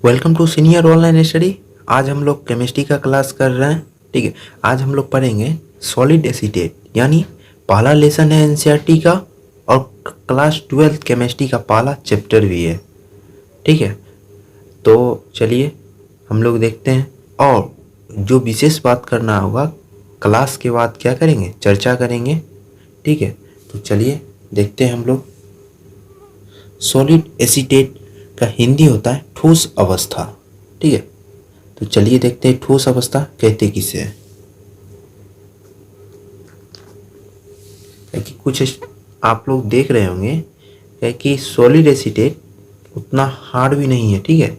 Welcome to senior online study. आज हम लोग केमिस्ट्री का क्लास कर रहे हैं। ठीक है, आज हम लोग पढ़ेंगे सॉलिड एसीटेट, यानी पहला लेसन है एनसीईआरटी का और क्लास 12 केमिस्ट्री का पहला चैप्टर भी है। ठीक है, तो चलिए हम लोग देखते हैं। और जो विशेष बात करना होगा क्लास के बाद क्या करेंगे, चर्चा करेंगे। ठीक है, तो चलिए देखते हैं हम लोग। सॉलिड एसीटेट का हिंदी होता है ठोस अवस्था। ठीक है, तो चलिए देखते हैं ठोस अवस्था कहते किसे हैं। कि कुछ आप लोग देख रहे होंगे कि सॉलिड एसीटेट उतना हार्ड भी नहीं है, ठीक है,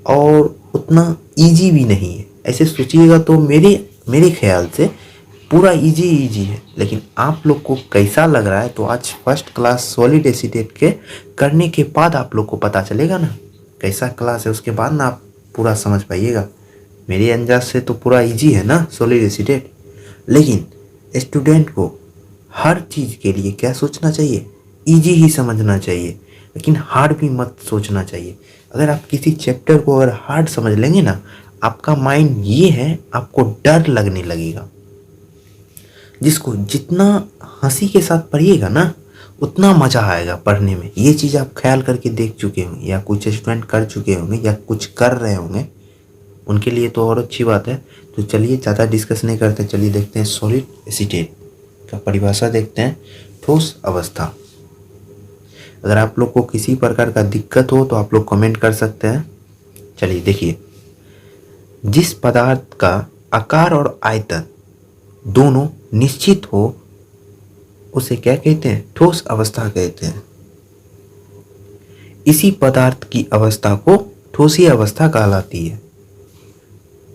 और उतना इजी भी नहीं है। ऐसे सोचिएगा तो मेरे ख्याल से पूरा इजी है, लेकिन आप लोग को कैसा लग रहा है तो आज फर्स्ट क्लास सॉलिड एसीटेट के करने के बाद आप लोग को पता चलेगा ना कैसा क्लास है। उसके बाद ना आप पूरा समझ पाइएगा। मेरे अंदाज से तो पूरा इजी है ना सॉलिड एसीटेट, लेकिन स्टूडेंट को हर चीज़ के लिए क्या सोचना चाहिए, इजी ही समझना चाहिए, लेकिन हार्ड भी मत सोचना चाहिए। अगर आप किसी चैप्टर को अगर हार्ड समझ लेंगे ना, आपका माइंड ये है आपको डर लगने लगेगा। जिसको जितना हंसी के साथ पढ़िएगा ना उतना मज़ा आएगा पढ़ने में। ये चीज़ आप ख्याल करके देख चुके होंगे, या कुछ स्टूडेंट कर चुके होंगे, या कुछ कर रहे होंगे, उनके लिए तो और अच्छी बात है। तो चलिए ज़्यादा डिस्कस नहीं करते, चलिए देखते हैं सॉलिड एसीटेट का परिभाषा देखते हैं। ठोस अवस्था। अगर आप लोग को किसी प्रकार का दिक्कत हो तो आप लोग कमेंट कर सकते हैं। चलिए देखिए, जिस पदार्थ का आकार और आयतन दोनों निश्चित हो उसे क्या कहते हैं, ठोस अवस्था कहते हैं। इसी पदार्थ की अवस्था को ठोसीय अवस्था कहलाती है।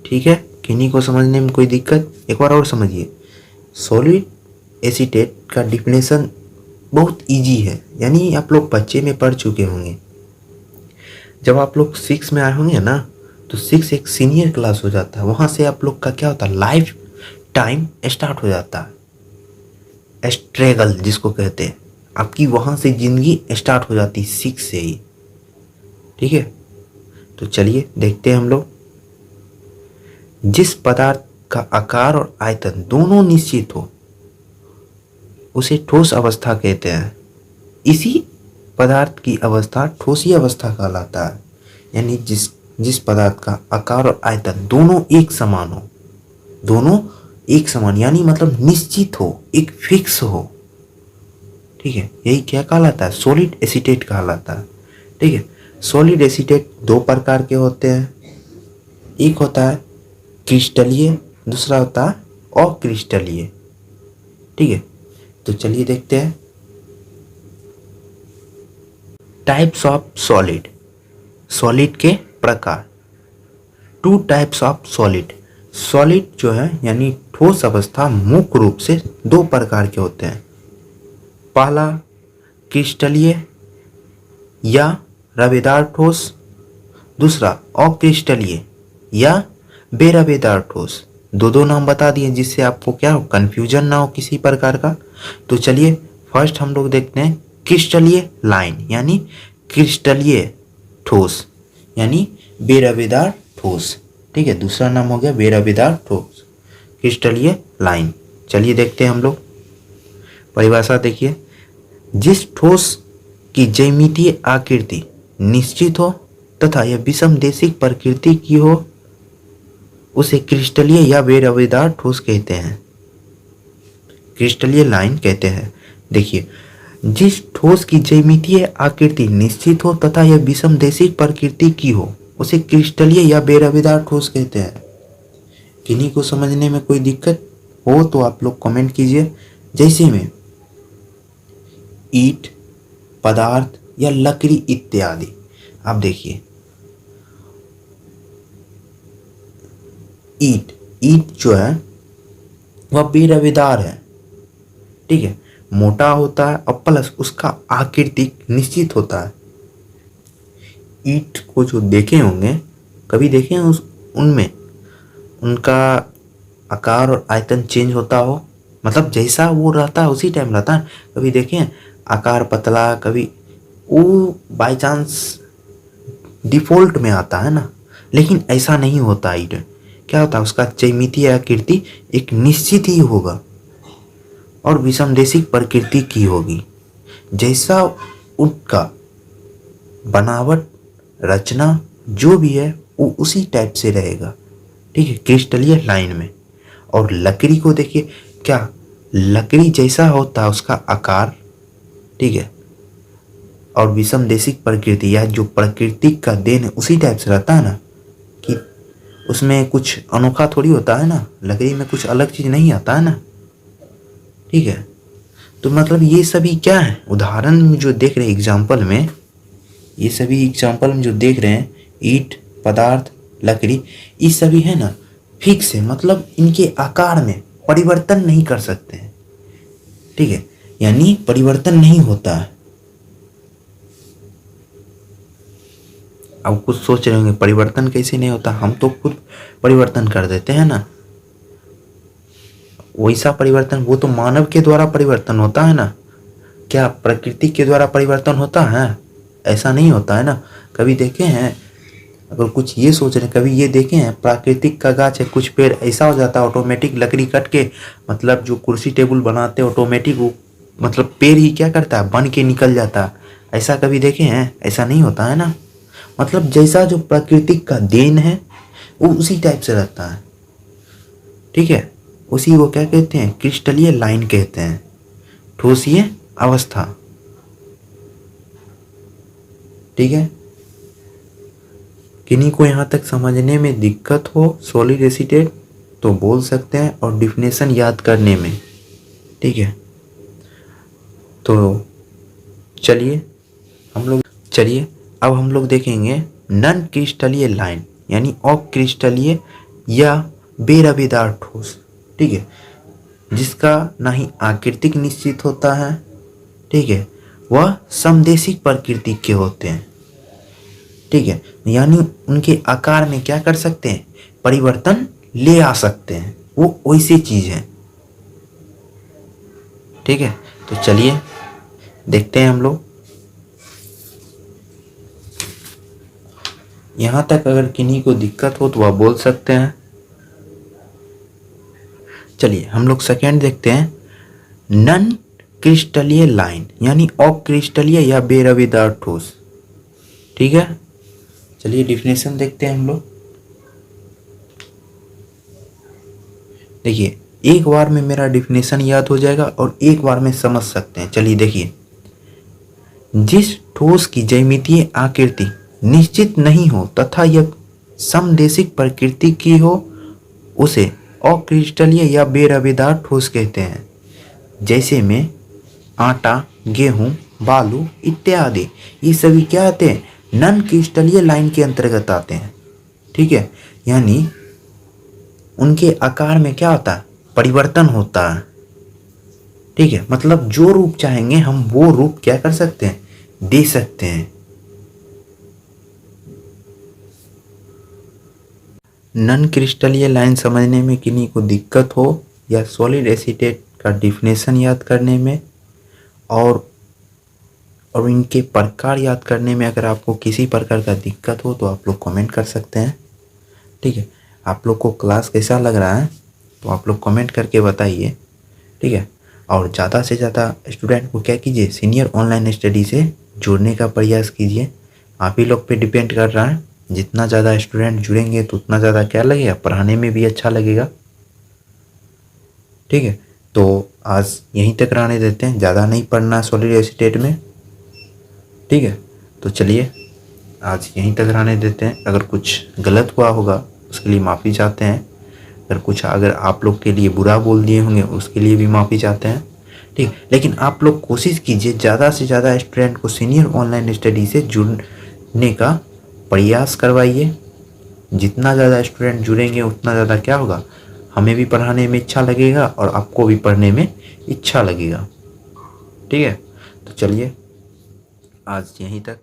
ठीक है, किन्हीं को समझने में कोई दिक्कत, एक बार और समझिए। सॉलिड एसीटेट का डिफिनेशन बहुत इजी है, यानी आप लोग बच्चे में पढ़ चुके होंगे। जब आप लोग 6 में आए होंगे ना, तो 6 एक सीनियर क्लास हो जाता है। वहाँ से आप लोग का क्या होता है, लाइफ टाइम स्टार्ट हो जाता है, स्ट्रगल जिसको कहते हैं। आपकी वहाँ से ज़िंदगी स्टार्ट हो जाती है 6 से ही। ठीक है, तो चलिए देखते हैं हम लोग। जिस पदार्थ का आकार और आयतन दोनों निश्चित हो उसे ठोस अवस्था कहते हैं। इसी पदार्थ की अवस्था ठोसीय अवस्था कहलाता है, यानी जिस पदार्थ का आकार और आयतन दोनों एक समान हो, दोनों एक समान यानी मतलब निश्चित हो, एक फिक्स हो। ठीक है, यही क्या कहलाता है, सॉलिड एसीटेट कहलाता है। ठीक है, सॉलिड एसीटेट दो प्रकार के होते हैं। एक होता है क्रिस्टलीय, दूसरा होता है अक्रिस्टलीय। ठीक है, तो चलिए देखते हैं टाइप्स ऑफ सॉलिड। सॉलिड के प्रकार, 2 टाइप्स ऑफ सॉलिड। सॉलिड जो है यानी ठोस अवस्था मुख्य रूप से 2 प्रकार के होते हैं। पहला क्रिस्टलीय या रवेदार ठोस, दूसरा अक्रिस्टलीय या बेरवेदार ठोस। दो नाम बता दिए जिससे आपको क्या हो, कन्फ्यूजन ना हो किसी प्रकार का। तो चलिए फर्स्ट हम लोग देखते हैं क्रिस्टलीय लाइन, यानी क्रिस्टलीय ठोस यानी बेरवेदार ठोस। ठीक है, दूसरा नाम हो गया बेरवेदार ठोस, क्रिस्टलीय लाइन। चलिए देखते हैं हम लोग परिभाषा। देखिए, जिस ठोस की ज्यामितीय आकृति निश्चित हो तथा यह विषमदेशिक प्रकृति की हो उसे क्रिस्टलीय या बेरवेदार ठोस कहते हैं, क्रिस्टलीय लाइन कहते हैं। देखिए, जिस ठोस की ज्यामितीय आकृति निश्चित हो तथा यह विषमदेशिक प्रकृति की हो उसे क्रिस्टलीय या बेरवेदार ठोस कहते हैं। किन्हीं को समझने में कोई दिक्कत हो तो आप लोग कमेंट कीजिए। जैसे में ईंट, पदार्थ या लकड़ी इत्यादि। आप देखिए, ईंट जो है वह बेरवेदार है। ठीक है, मोटा होता है और प्लस उसका आकृति निश्चित होता है। ईंट को जो देखे होंगे, कभी देखे हैं उनमें उनका आकार और आयतन चेंज होता हो, मतलब जैसा वो रहता है उसी टाइम रहता है। कभी देखें आकार पतला, कभी वो बाई चांस डिफ़ॉल्ट में आता है ना, लेकिन ऐसा नहीं होता आइडन। क्या होता है, उसका ज्यामितीय आकृति एक निश्चित ही होगा और विषमदेशिक प्रकृति की होगी। जैसा उनका बनावट, रचना जो भी है वो उसी टाइप से रहेगा, ठीक है, क्रिस्टलीय लाइन में। और लकड़ी को देखिए, क्या लकड़ी जैसा होता है उसका आकार, ठीक है, और विषमदेशिक प्रकृति या जो प्रकृति का देन है उसी टाइप से रहता है ना, कि उसमें कुछ अनोखा थोड़ी होता है ना, लकड़ी में कुछ अलग चीज़ नहीं आता है ना, ठीक है। तो मतलब ये सभी क्या है, उदाहरण में जो देख रहे हैं एग्जाम्पल में, ये सभी एग्जाम्पल में जो देख रहे हैं, ईंट, पदार्थ, लकड़ी, ये सभी है ना फिक्स है, मतलब इनके आकार में परिवर्तन नहीं कर सकते हैं, ठीक है, यानी परिवर्तन नहीं होता है। अब कुछ सोच रहे होंगे परिवर्तन कैसे नहीं होता, हम तो खुद परिवर्तन कर देते हैं ना। वैसा परिवर्तन वो तो मानव के द्वारा परिवर्तन होता है ना, क्या प्रकृति के द्वारा परिवर्तन होता है? ऐसा नहीं होता है ना। कभी देखे हैं, अगर कुछ ये सोच रहे हैं, कभी ये देखे हैं प्राकृतिक का गाछ है, कुछ पेड़ ऐसा हो जाता है ऑटोमेटिक, लकड़ी कट के मतलब जो कुर्सी टेबल बनाते हैं ऑटोमेटिक वो मतलब पेड़ ही क्या करता है, बन के निकल जाता है। ऐसा कभी देखे हैं? ऐसा नहीं होता है ना। मतलब जैसा जो प्राकृतिक का देन है वो उसी टाइप से रहता है, ठीक है। उसी को क्या कहते हैं, क्रिस्टलीय लाइन कहते हैं, ठोसीय अवस्था, ठीक है। किन्हीं को यहाँ तक समझने में दिक्कत हो सॉलिड एसिटेट तो बोल सकते हैं, और डिफिनेशन याद करने में, ठीक है। तो चलिए अब हम लोग देखेंगे नन क्रिस्टलीय लाइन, यानी अक्रिस्टलीय या बेरवेदार ठोस, ठीक है, जिसका ना ही आकृतिक निश्चित होता है, ठीक है, वह समदेशिक प्रकृति के होते हैं, ठीक है, यानी उनके आकार में क्या कर सकते हैं, परिवर्तन ले आ सकते हैं, वो वैसी चीज है, ठीक है। तो चलिए देखते हैं हम लोग। यहां तक अगर किन्हीं को दिक्कत हो तो वह बोल सकते हैं। चलिए हम लोग सेकेंड देखते हैं, नन क्रिस्टलीय लाइन यानी अक्रिस्टलीय या बेरवेदार ठोस, ठीक है। चलिए डिफिनेशन देखते हैं हम लोग। देखिए एक बार में मेरा डिफिनेशन याद हो जाएगा और एक बार में समझ सकते हैं। चलिए देखिए, जिस ठोस की ज्यामितीय आकृति निश्चित नहीं हो तथा यह समदेशिक प्रकृति की हो उसे अक्रिस्टलीय या बेरवेदार ठोस कहते हैं। जैसे में आटा, गेहूं, बालू इत्यादि, ये सभी क्या आते हैं, नन क्रिस्टलीय लाइन के अंतर्गत आते हैं, ठीक है। यानी उनके आकार में क्या होता है, परिवर्तन होता है, ठीक है। मतलब जो रूप चाहेंगे हम वो रूप क्या कर सकते हैं, दे सकते हैं। नन क्रिस्टलीय लाइन समझने में किन्हीं को दिक्कत हो या सॉलिड एसिटेट का डिफिनेशन याद करने में और इनके प्रकार याद करने में अगर आपको किसी प्रकार का दिक्कत हो तो आप लोग कमेंट कर सकते हैं, ठीक है। आप लोग को क्लास कैसा लग रहा है तो आप लोग कमेंट करके बताइए, ठीक है। और ज़्यादा से ज़्यादा स्टूडेंट को क्या कीजिए, सीनियर ऑनलाइन स्टडी से जुड़ने का प्रयास कीजिए। आप ही लोग पे डिपेंड कर रहा है, जितना ज़्यादा स्टूडेंट जुड़ेंगे तो उतना ज़्यादा क्या लगेगा, पढ़ाने में भी अच्छा लगेगा, ठीक है। तो आज यहीं तक रहने देते हैं, ज़्यादा नहीं पढ़ना सॉलिड एसिटेट में, ठीक है। तो चलिए आज यहीं तक रहने देते हैं। अगर कुछ गलत हुआ होगा उसके लिए माफ़ी चाहते हैं, अगर आप लोग के लिए बुरा बोल दिए होंगे उसके लिए भी माफ़ी चाहते हैं, ठीक। लेकिन आप लोग कोशिश कीजिए ज़्यादा से ज़्यादा स्टूडेंट को सीनियर ऑनलाइन स्टडी से जुड़ने का प्रयास करवाइए। जितना ज़्यादा स्टूडेंट जुड़ेंगे उतना ज़्यादा क्या होगा, हमें भी पढ़ाने में इच्छा लगेगा और आपको भी पढ़ने में इच्छा लगेगा, ठीक है। तो चलिए आज यहीं तक।